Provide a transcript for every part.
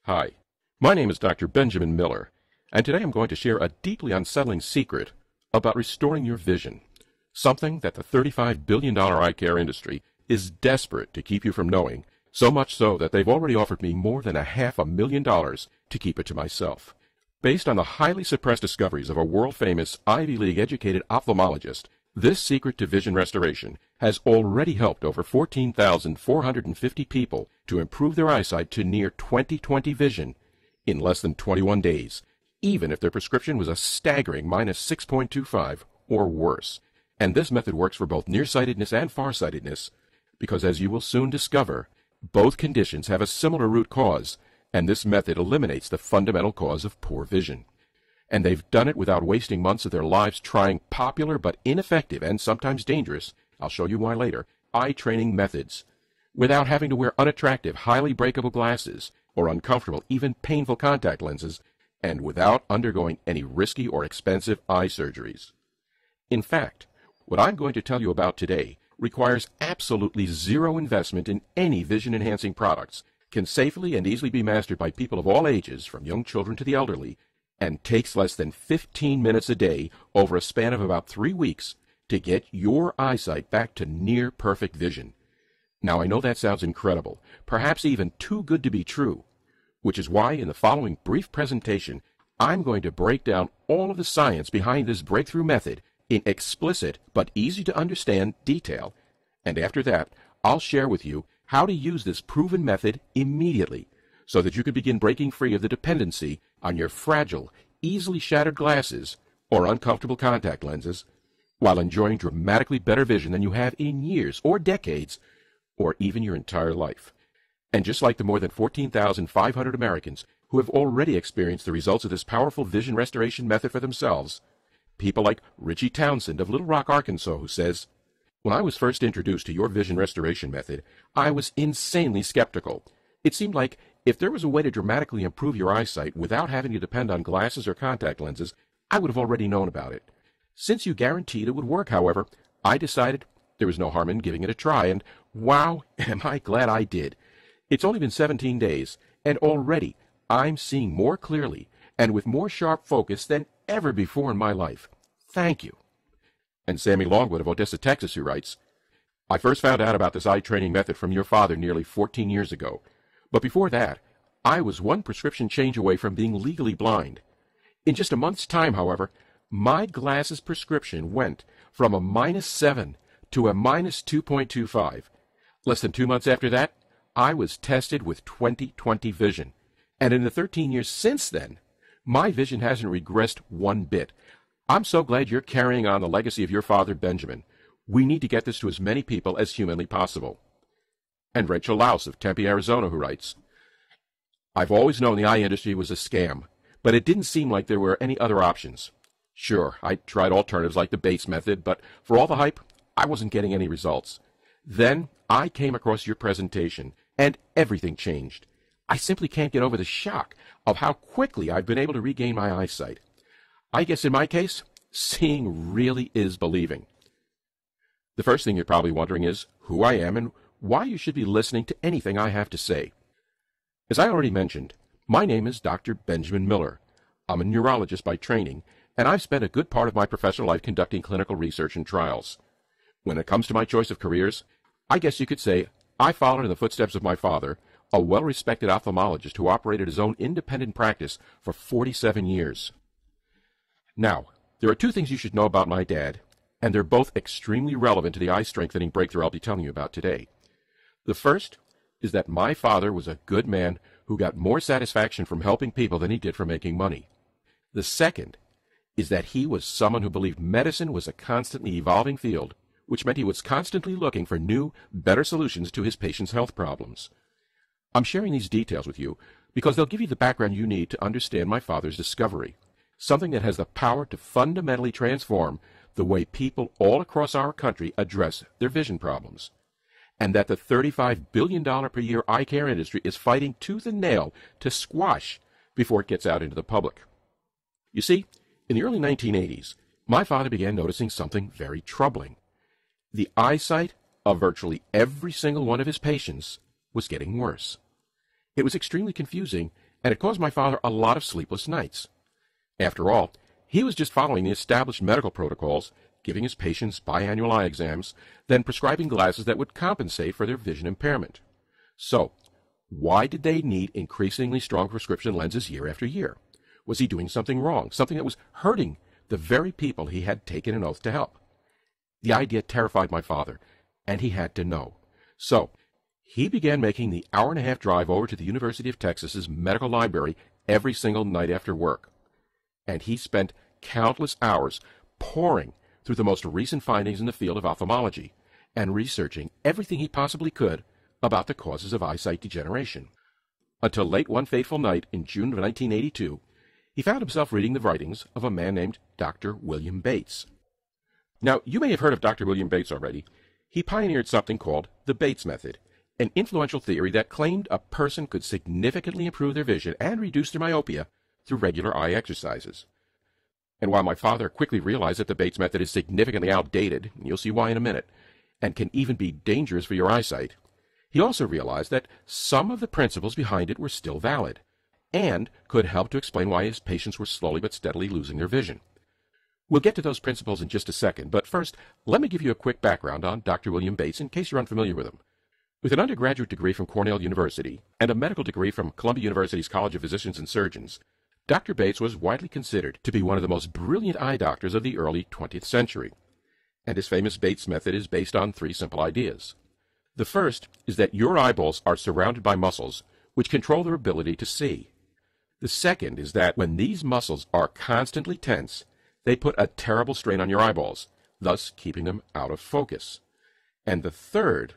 Hi, my name is Dr. Benjamin Miller, and today I'm going to share a deeply unsettling secret about restoring your vision, something that the $35 billion eye care industry is desperate to keep you from knowing, so much so that they've already offered me more than $500,000 to keep it to myself. Based on the highly suppressed discoveries of a world-famous Ivy League-educated ophthalmologist, this secret to vision restoration has already helped over 14,450 people to improve their eyesight to near 20/20 vision in less than 21 days, even if their prescription was a staggering minus 6.25 or worse. And this method works for both nearsightedness and farsightedness, because as you will soon discover, both conditions have a similar root cause, and this method eliminates the fundamental cause of poor vision. And they've done it without wasting months of their lives trying popular but ineffective and sometimes dangerous, I'll show you why later, eye training methods, without having to wear unattractive, highly breakable glasses or uncomfortable, even painful contact lenses, and without undergoing any risky or expensive eye surgeries. In fact, what I'm going to tell you about today requires absolutely zero investment in any vision-enhancing products, can safely and easily be mastered by people of all ages, from young children to the elderly, and takes less than 15 minutes a day over a span of about 3 weeks to get your eyesight back to near perfect vision. Now, I know that sounds incredible, perhaps even too good to be true, which is why in the following brief presentation, I'm going to break down all of the science behind this breakthrough method in explicit but easy to understand detail. And after that, I'll share with you how to use this proven method immediately, so that you can begin breaking free of the dependency on your fragile, easily shattered glasses or uncomfortable contact lenses, while enjoying dramatically better vision than you have in years or decades, or even your entire life. And just like the more than 14,500 Americans who have already experienced the results of this powerful vision restoration method for themselves, people like Richie Townsend of Little Rock, Arkansas, who says, "When I was first introduced to your vision restoration method, I was insanely skeptical. It seemed like if there was a way to dramatically improve your eyesight without having to depend on glasses or contact lenses, I would have already known about it. Since you guaranteed it would work, however, I decided there was no harm in giving it a try, and wow, am I glad I did. It's only been 17 days, and already I'm seeing more clearly and with more sharp focus than ever before in my life. Thank you." And Sammy Longwood of Odessa, Texas, who writes, "I first found out about this eye training method from your father nearly 14 years ago. But before that, I was one prescription change away from being legally blind. In just a month's time, however, my glasses prescription went from a -7 to a -2.25. Less than 2 months after that, I was tested with 20/20 vision. And in the 13 years since then, my vision hasn't regressed one bit. I'm so glad you're carrying on the legacy of your father, Benjamin. We need to get this to as many people as humanly possible." And Rachel Louse of Tempe, Arizona, who writes, "I've always known the eye industry was a scam, but it didn't seem like there were any other options. Sure, I tried alternatives like the Bates method, but for all the hype, I wasn't getting any results. Then I came across your presentation, and everything changed. I simply can't get over the shock of how quickly I've been able to regain my eyesight. I guess in my case, seeing really is believing." The first thing you're probably wondering is who I am and why you should be listening to anything I have to say. As I already mentioned, my name is Dr. Benjamin Miller. I'm a neurologist by training, and I've spent a good part of my professional life conducting clinical research and trials. When it comes to my choice of careers, I guess you could say I followed in the footsteps of my father, a well-respected ophthalmologist who operated his own independent practice for 47 years. Now, there are two things you should know about my dad, and they're both extremely relevant to the eye-strengthening breakthrough I'll be telling you about today. The first is that my father was a good man who got more satisfaction from helping people than he did from making money. The second is that he was someone who believed medicine was a constantly evolving field, which meant he was constantly looking for new, better solutions to his patients' health problems. I'm sharing these details with you because they'll give you the background you need to understand my father's discovery, something that has the power to fundamentally transform the way people all across our country address their vision problems, and that the $35 billion per year eye care industry is fighting tooth and nail to squash before it gets out into the public. You see, in the early 1980s, my father began noticing something very troubling. The eyesight of virtually every single one of his patients was getting worse. It was extremely confusing and it caused my father a lot of sleepless nights. After all, he was just following the established medical protocols, giving his patients biannual eye exams, then prescribing glasses that would compensate for their vision impairment. So, why did they need increasingly strong prescription lenses year after year? Was he doing something wrong, something that was hurting the very people he had taken an oath to help? The idea terrified my father, and he had to know. So, he began making the hour-and-a-half drive over to the University of Texas's medical library every single night after work. And he spent countless hours poring through the most recent findings in the field of ophthalmology and researching everything he possibly could about the causes of eyesight degeneration. Until late one fateful night in June of 1982, he found himself reading the writings of a man named Dr. William Bates. Now, you may have heard of Dr. William Bates already. He pioneered something called the Bates method, an influential theory that claimed a person could significantly improve their vision and reduce their myopia through regular eye exercises. And while my father quickly realized that the Bates method is significantly outdated, and you'll see why in a minute, and can even be dangerous for your eyesight, he also realized that some of the principles behind it were still valid, and could help to explain why his patients were slowly but steadily losing their vision. We'll get to those principles in just a second, but first, let me give you a quick background on Dr. William Bates in case you're unfamiliar with him. With an undergraduate degree from Cornell University and a medical degree from Columbia University's College of Physicians and Surgeons, Dr. Bates was widely considered to be one of the most brilliant eye doctors of the early 20th century. And his famous Bates method is based on three simple ideas. The first is that your eyeballs are surrounded by muscles which control their ability to see. The second is that when these muscles are constantly tense, they put a terrible strain on your eyeballs, thus keeping them out of focus. And the third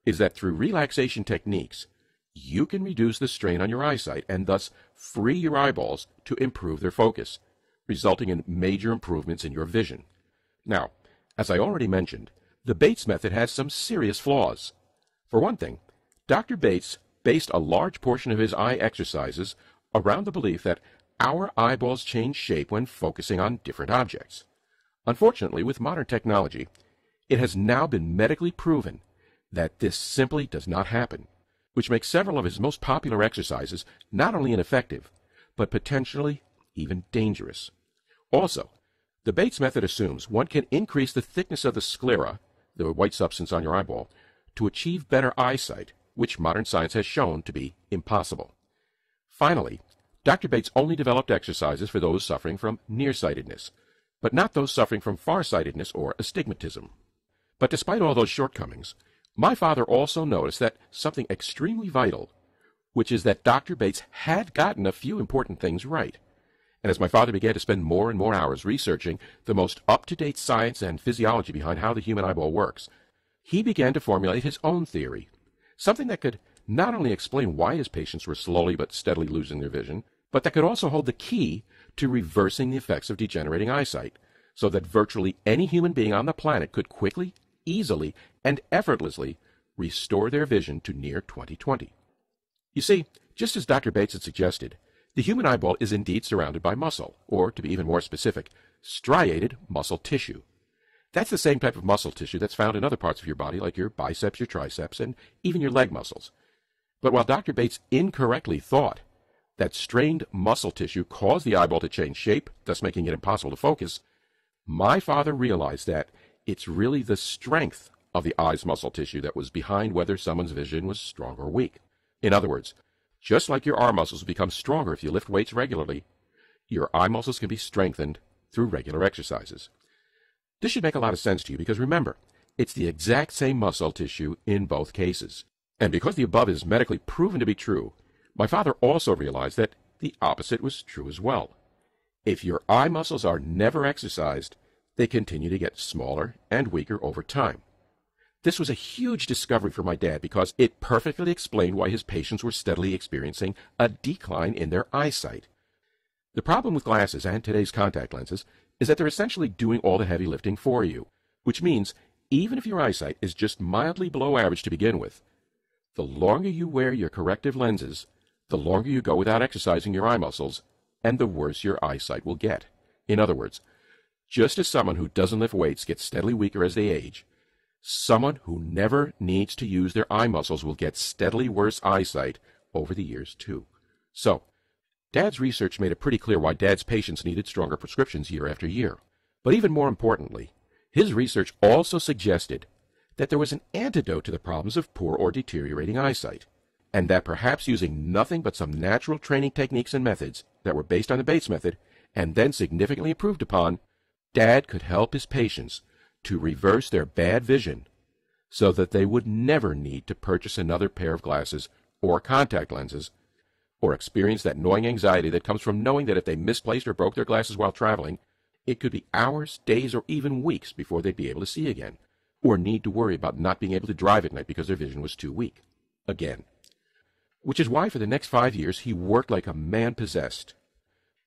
is that through relaxation techniques, you can reduce the strain on your eyesight and thus free your eyeballs to improve their focus, resulting in major improvements in your vision. Now, as I already mentioned, the Bates method has some serious flaws. For one thing, Dr. Bates based a large portion of his eye exercises around the belief that our eyeballs change shape when focusing on different objects. Unfortunately, with modern technology, it has now been medically proven that this simply does not happen, which makes several of his most popular exercises not only ineffective, but potentially even dangerous. Also, the Bates method assumes one can increase the thickness of the sclera, the white substance on your eyeball, to achieve better eyesight, which modern science has shown to be impossible. Finally, Dr. Bates only developed exercises for those suffering from nearsightedness, but not those suffering from farsightedness or astigmatism. But despite all those shortcomings, my father also noticed that something extremely vital, which is that Dr. Bates had gotten a few important things right. And as my father began to spend more and more hours researching the most up-to-date science and physiology behind how the human eyeball works, he began to formulate his own theory, something that could not only explain why his patients were slowly but steadily losing their vision, but that could also hold the key to reversing the effects of degenerating eyesight, so that virtually any human being on the planet could quickly, easily, and effortlessly restore their vision to near 20/20. You see, just as Dr. Bates had suggested, the human eyeball is indeed surrounded by muscle, or to be even more specific, striated muscle tissue. That's the same type of muscle tissue that's found in other parts of your body, like your biceps, your triceps, and even your leg muscles. But while Dr. Bates incorrectly thought that strained muscle tissue caused the eyeball to change shape, thus making it impossible to focus, my father realized that it's really the strength of the eye's muscle tissue that was behind whether someone's vision was strong or weak. In other words, just like your arm muscles become stronger if you lift weights regularly, your eye muscles can be strengthened through regular exercises. This should make a lot of sense to you because remember, it's the exact same muscle tissue in both cases. And because the above is medically proven to be true, my father also realized that the opposite was true as well. If your eye muscles are never exercised, they continue to get smaller and weaker over time. This was a huge discovery for my dad because it perfectly explained why his patients were steadily experiencing a decline in their eyesight. The problem with glasses and today's contact lenses is that they're essentially doing all the heavy lifting for you, which means even if your eyesight is just mildly below average to begin with, the longer you wear your corrective lenses, the longer you go without exercising your eye muscles, and the worse your eyesight will get. In other words, just as someone who doesn't lift weights gets steadily weaker as they age, someone who never needs to use their eye muscles will get steadily worse eyesight over the years too. So, Dad's research made it pretty clear why Dad's patients needed stronger prescriptions year after year. But even more importantly, his research also suggested that there was an antidote to the problems of poor or deteriorating eyesight, and that perhaps using nothing but some natural training techniques and methods that were based on the Bates method and then significantly improved upon, Dad could help his patients to reverse their bad vision so that they would never need to purchase another pair of glasses or contact lenses or experience that gnawing anxiety that comes from knowing that if they misplaced or broke their glasses while traveling, it could be hours, days, or even weeks before they'd be able to see again, or need to worry about not being able to drive at night because their vision was too weak. Again. Which is why for the next 5 years he worked like a man possessed.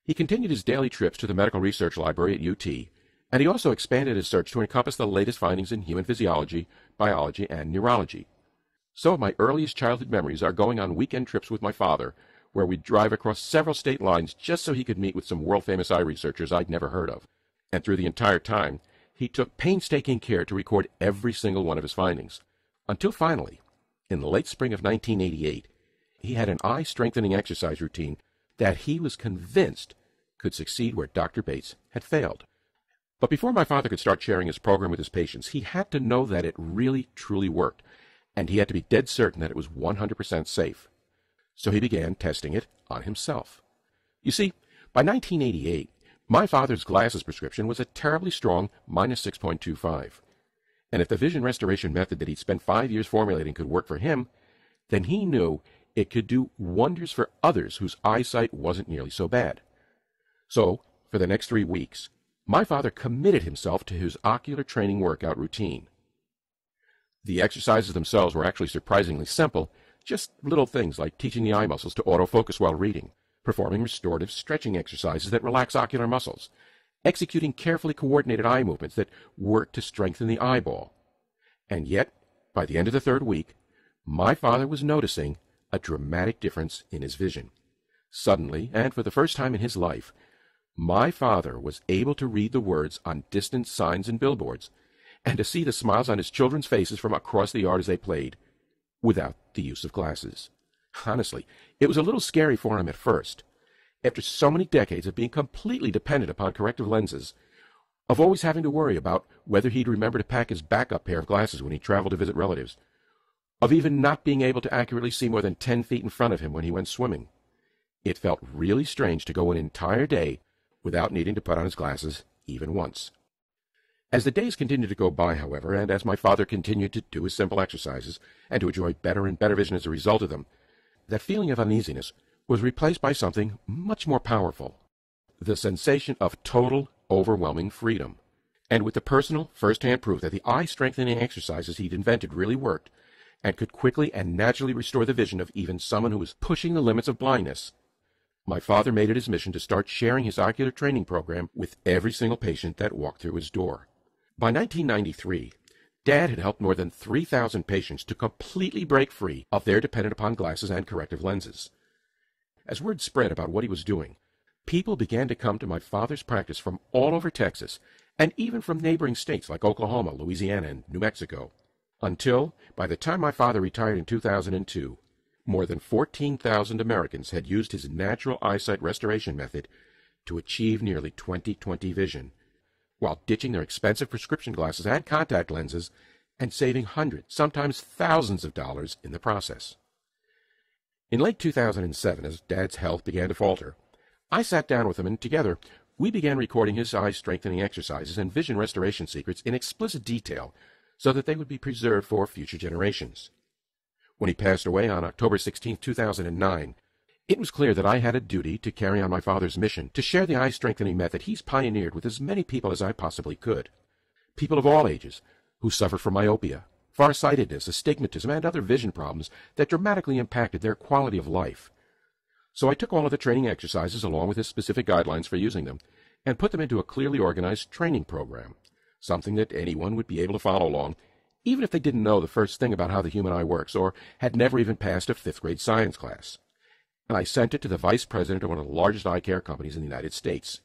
He continued his daily trips to the Medical Research Library at UT, and he also expanded his search to encompass the latest findings in human physiology, biology, and neurology. Some of my earliest childhood memories are going on weekend trips with my father, where we'd drive across several state lines just so he could meet with some world-famous eye researchers I'd never heard of. And through the entire time, he took painstaking care to record every single one of his findings, until finally, in the late spring of 1988, he had an eye-strengthening exercise routine that he was convinced could succeed where Dr. Bates had failed. But before my father could start sharing his program with his patients, he had to know that it really, truly worked, and he had to be dead certain that it was 100% safe. So he began testing it on himself. You see, by 1988, my father's glasses prescription was a terribly strong -6.25. And if the vision restoration method that he'd spent 5 years formulating could work for him, then he knew it could do wonders for others whose eyesight wasn't nearly so bad. So, for the next 3 weeks, my father committed himself to his ocular training workout routine. The exercises themselves were actually surprisingly simple, just little things like teaching the eye muscles to autofocus while reading, performing restorative stretching exercises that relax ocular muscles, executing carefully coordinated eye movements that work to strengthen the eyeball. And yet, by the end of the 3rd week, my father was noticing a dramatic difference in his vision. Suddenly, and for the first time in his life, my father was able to read the words on distant signs and billboards, and to see the smiles on his children's faces from across the yard as they played, without the use of glasses. Honestly, it was a little scary for him at first. After so many decades of being completely dependent upon corrective lenses, of always having to worry about whether he'd remember to pack his backup pair of glasses when he traveled to visit relatives, of even not being able to accurately see more than 10 feet in front of him when he went swimming. It felt really strange to go an entire day without needing to put on his glasses even once. As the days continued to go by, however, and as my father continued to do his simple exercises and to enjoy better and better vision as a result of them, that feeling of uneasiness was replaced by something much more powerful, the sensation of total, overwhelming freedom. And with the personal, first-hand proof that the eye-strengthening exercises he'd invented really worked, and could quickly and naturally restore the vision of even someone who was pushing the limits of blindness, my father made it his mission to start sharing his ocular training program with every single patient that walked through his door. By 1993, Dad had helped more than 3,000 patients to completely break free of their dependence upon glasses and corrective lenses. As word spread about what he was doing, people began to come to my father's practice from all over Texas, and even from neighboring states like Oklahoma, Louisiana, and New Mexico, until, by the time my father retired in 2002, more than 14,000 Americans had used his natural eyesight restoration method to achieve nearly 20/20 vision, while ditching their expensive prescription glasses and contact lenses and saving hundreds, sometimes thousands of dollars in the process. In late 2007, as Dad's health began to falter, I sat down with him and together we began recording his eye-strengthening exercises and vision restoration secrets in explicit detail so that they would be preserved for future generations. When he passed away on October 16, 2009, it was clear that I had a duty to carry on my father's mission to share the eye-strengthening method he's pioneered with as many people as I possibly could. People of all ages who suffer from myopia, farsightedness, astigmatism, and other vision problems that dramatically impacted their quality of life. So I took all of the training exercises along with his specific guidelines for using them and put them into a clearly organized training program, something that anyone would be able to follow along, even if they didn't know the first thing about how the human eye works or had never even passed a 5th-grade science class. And I sent it to the vice president of one of the largest eye care companies in the United States.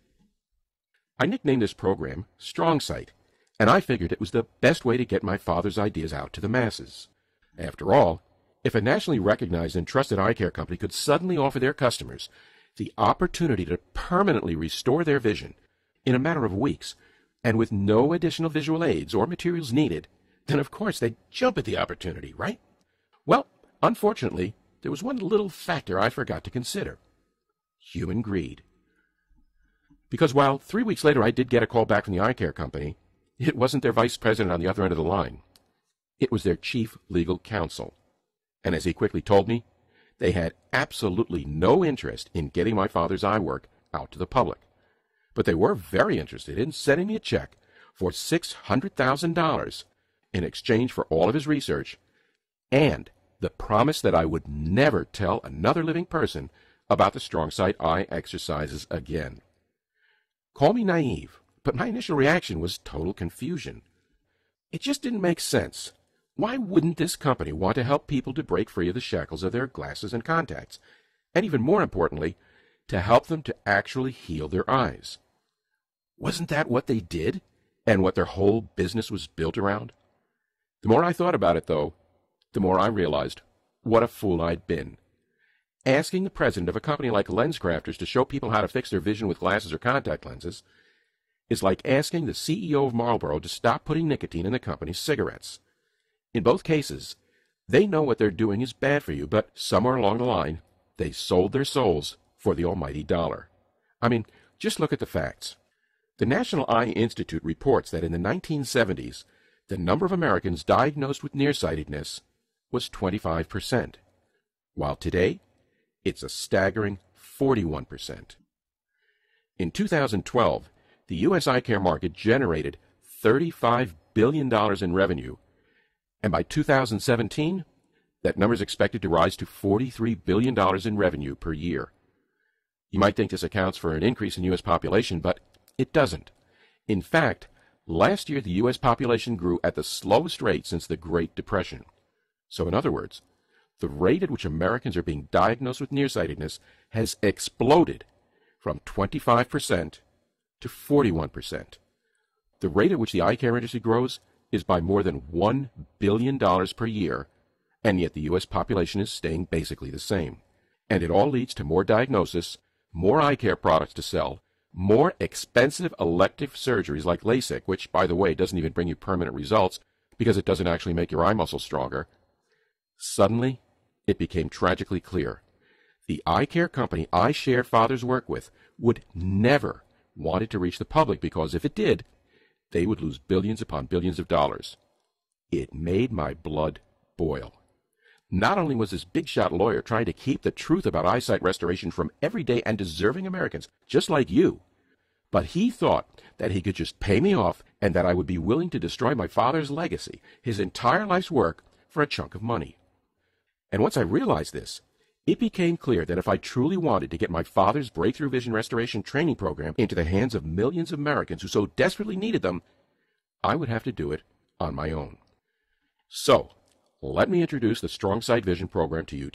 I nicknamed this program Strong Sight, and I figured it was the best way to get my father's ideas out to the masses. After all, if a nationally recognized and trusted eye care company could suddenly offer their customers the opportunity to permanently restore their vision in a matter of weeks, and with no additional visual aids or materials needed, then of course they'd jump at the opportunity, right? Well, unfortunately, there was one little factor I forgot to consider: human greed. Because while 3 weeks later I did get a call back from the eye care company, it wasn't their vice president on the other end of the line. It was their chief legal counsel. And as he quickly told me, they had absolutely no interest in getting my father's eye work out to the public. But they were very interested in sending me a check for $600,000 in exchange for all of his research and the promise that I would never tell another living person about the strong sight eye exercises again. Call me naive, but my initial reaction was total confusion. It just didn't make sense. Why wouldn't this company want to help people to break free of the shackles of their glasses and contacts? And even more importantly, to help them to actually heal their eyes. Wasn't that what they did, and what their whole business was built around? The more I thought about it, though, the more I realized what a fool I'd been. Asking the president of a company like LensCrafters to show people how to fix their vision with glasses or contact lenses is like asking the CEO of Marlboro to stop putting nicotine in the company's cigarettes. In both cases, they know what they're doing is bad for you, but somewhere along the line, they sold their souls for the almighty dollar. I mean, just look at the facts. The National Eye Institute reports that in the 1970s, the number of Americans diagnosed with nearsightedness was 25%, while today, it's a staggering 41%. In 2012, the U.S. eye care market generated $35 billion in revenue, and by 2017, that number is expected to rise to $43 billion in revenue per year. You might think this accounts for an increase in U.S. population, but it doesn't. In fact, last year the U.S. population grew at the slowest rate since the Great Depression. So in other words, the rate at which Americans are being diagnosed with nearsightedness has exploded from 25% to 41%. The rate at which the eye care industry grows is by more than $1 billion per year, and yet the U.S. population is staying basically the same. And it all leads to more diagnosis, more eye care products to sell, more expensive elective surgeries like LASIK, which, by the way, doesn't even bring you permanent results because it doesn't actually make your eye muscles stronger. Suddenly, it became tragically clear. The eye care company I shared father's work with would never want it to reach the public because if it did, they would lose billions upon billions of dollars. It made my blood boil. Not only was this big-shot lawyer trying to keep the truth about eyesight restoration from everyday and deserving Americans, just like you, but he thought that he could just pay me off and that I would be willing to destroy my father's legacy, his entire life's work, for a chunk of money. And once I realized this, it became clear that if I truly wanted to get my father's breakthrough vision restoration training program into the hands of millions of Americans who so desperately needed them, I would have to do it on my own. So, let me introduce the Strong Sight Vision program to you today.